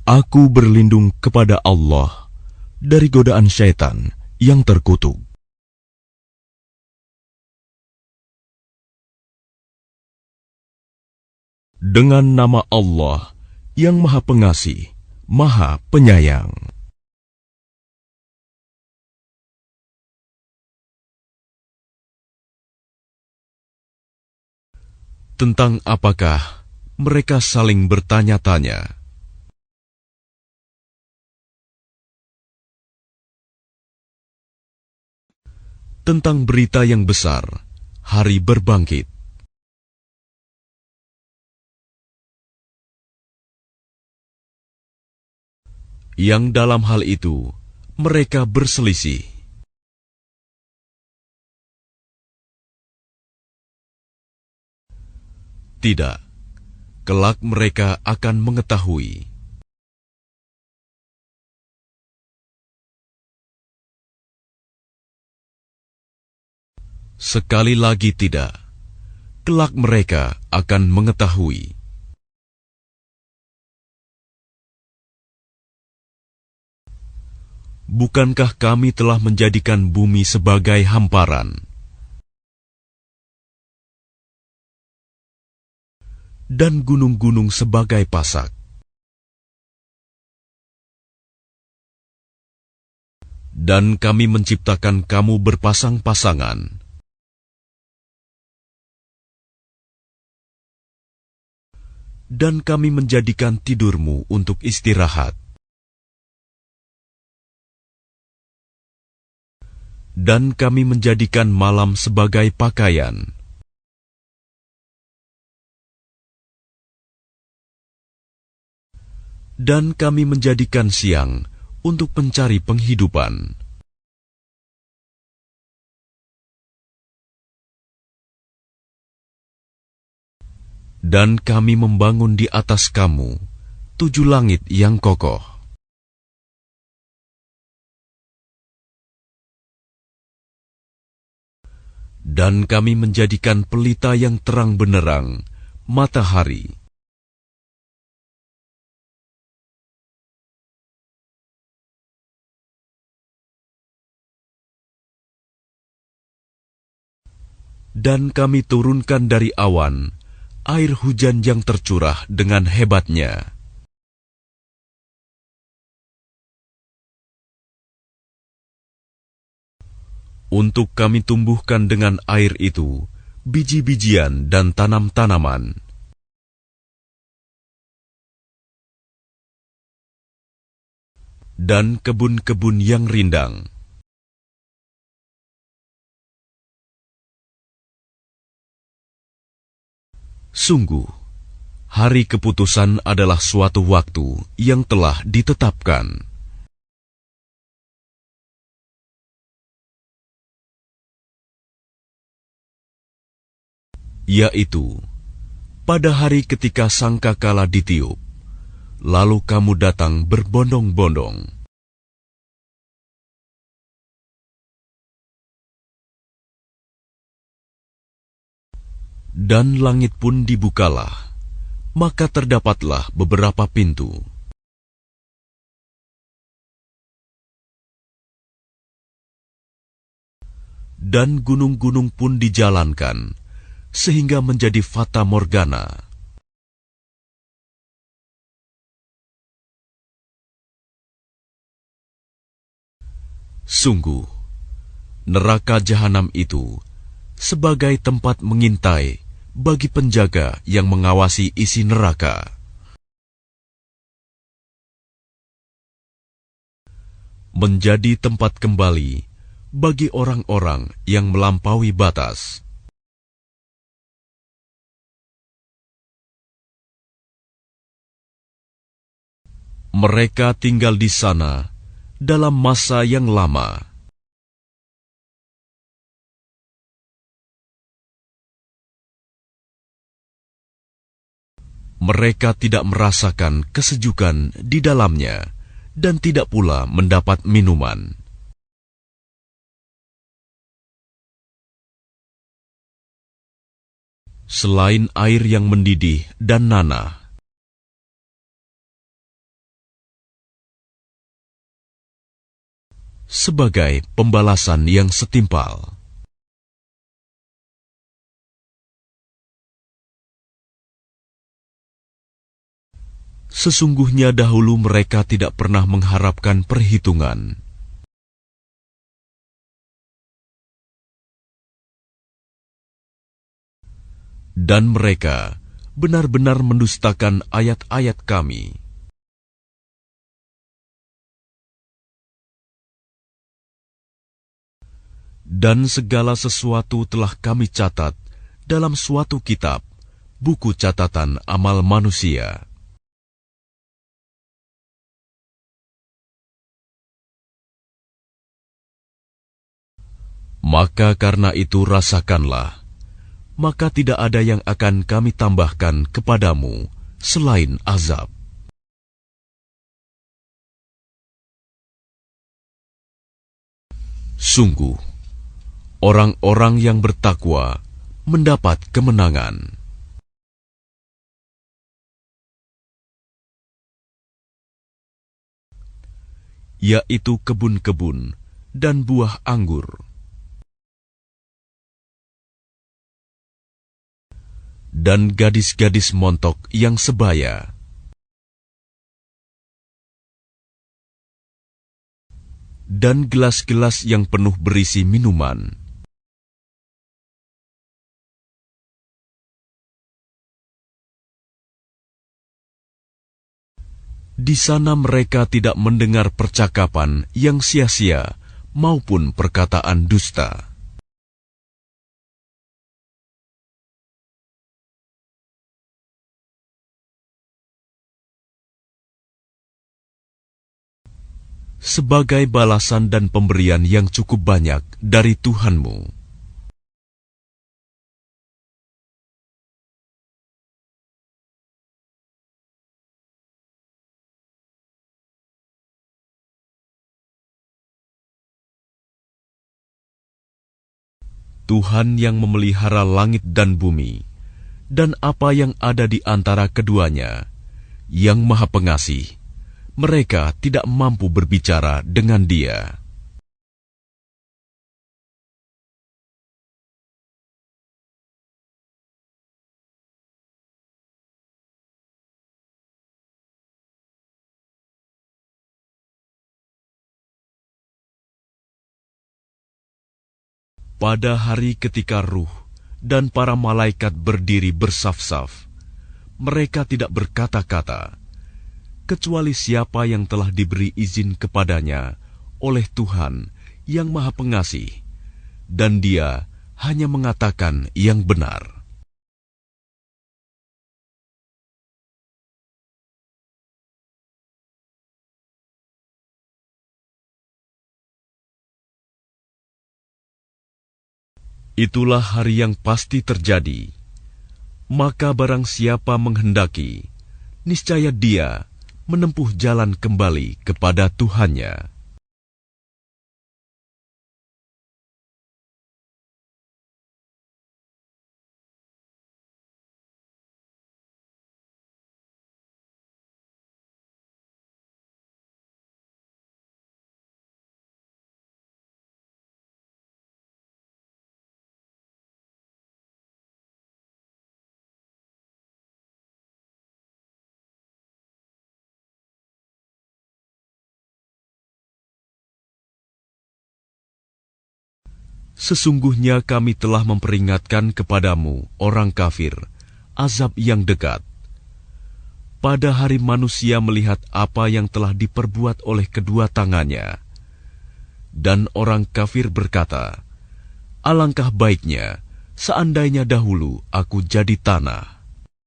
Aku berlindung kepada Allah dari godaan syaitan yang terkutuk. Dengan nama Allah yang Maha Pengasih, Maha Penyayang. Tentang apakah mereka saling bertanya-tanya? Tentang berita yang besar, hari berbangkit. Yang dalam hal itu mereka berselisih. Tidak, kelak mereka akan mengetahui. Sekali lagi tidak, kelak mereka akan mengetahui. Bukankah kami telah menjadikan bumi sebagai hamparan dan gunung-gunung sebagai pasak? Dan kami menciptakan kamu berpasang-pasangan. Dan kami menjadikan tidurmu untuk istirahat. Dan kami menjadikan malam sebagai pakaian. Dan kami menjadikan siang untuk mencari penghidupan. Dan kami membangun di atas kamu 7 langit yang kokoh. Dan kami menjadikan pelita yang terang benderang, matahari. Dan kami turunkan dari awan air hujan yang tercurah dengan hebatnya. Untuk kami tumbuhkan dengan air itu biji-bijian dan tanam-tanaman. Dan kebun-kebun yang rindang. Sungguh, hari keputusan adalah suatu waktu yang telah ditetapkan. Yaitu, pada hari ketika sangkakala ditiup, lalu kamu datang berbondong-bondong. Dan langit pun dibukalah, maka terdapatlah beberapa pintu. Dan gunung-gunung pun dijalankan, sehingga menjadi fata morgana. Sungguh, neraka jahanam itu sebagai tempat mengintai bagi penjaga yang mengawasi isi neraka. Menjadi tempat kembali bagi orang-orang yang melampaui batas. Mereka tinggal di sana dalam masa yang lama. Mereka tidak merasakan kesejukan di dalamnya dan tidak pula mendapat minuman. Selain air yang mendidih dan nanah. sebagai pembalasan yang setimpal. Sesungguhnya dahulu mereka tidak pernah mengharapkan perhitungan. Dan mereka benar-benar mendustakan ayat-ayat Kami. Dan segala sesuatu telah Kami catat dalam suatu kitab, buku catatan amal manusia. Maka karena itu rasakanlah, maka tidak ada yang akan Kami tambahkan kepadamu selain azab. Sungguh, orang-orang yang bertakwa mendapat kemenangan. Yaitu kebun-kebun dan buah anggur. Dan gadis-gadis montok yang sebaya. Dan gelas-gelas yang penuh berisi minuman. Di sana mereka tidak mendengar percakapan yang sia-sia maupun perkataan dusta. Sebagai balasan dan pemberian yang cukup banyak dari Tuhanmu. Tuhan yang memelihara langit dan bumi, dan apa yang ada di antara keduanya, yang Maha Pengasih. Mereka tidak mampu berbicara dengan Dia. Pada hari ketika Ruh dan para malaikat berdiri bersaf-saf, mereka tidak berkata-kata, kecuali siapa yang telah diberi izin kepadanya oleh Tuhan yang Maha Pengasih, dan Dia hanya mengatakan yang benar. Itulah hari yang pasti terjadi. Maka barang siapa menghendaki, niscaya dia menempuh jalan kembali kepada Tuhannya. Sesungguhnya kami telah memperingatkan kepadamu, orang kafir, azab yang dekat. Pada hari manusia melihat apa yang telah diperbuat oleh kedua tangannya. Dan orang kafir berkata, alangkah baiknya seandainya dahulu aku jadi tanah.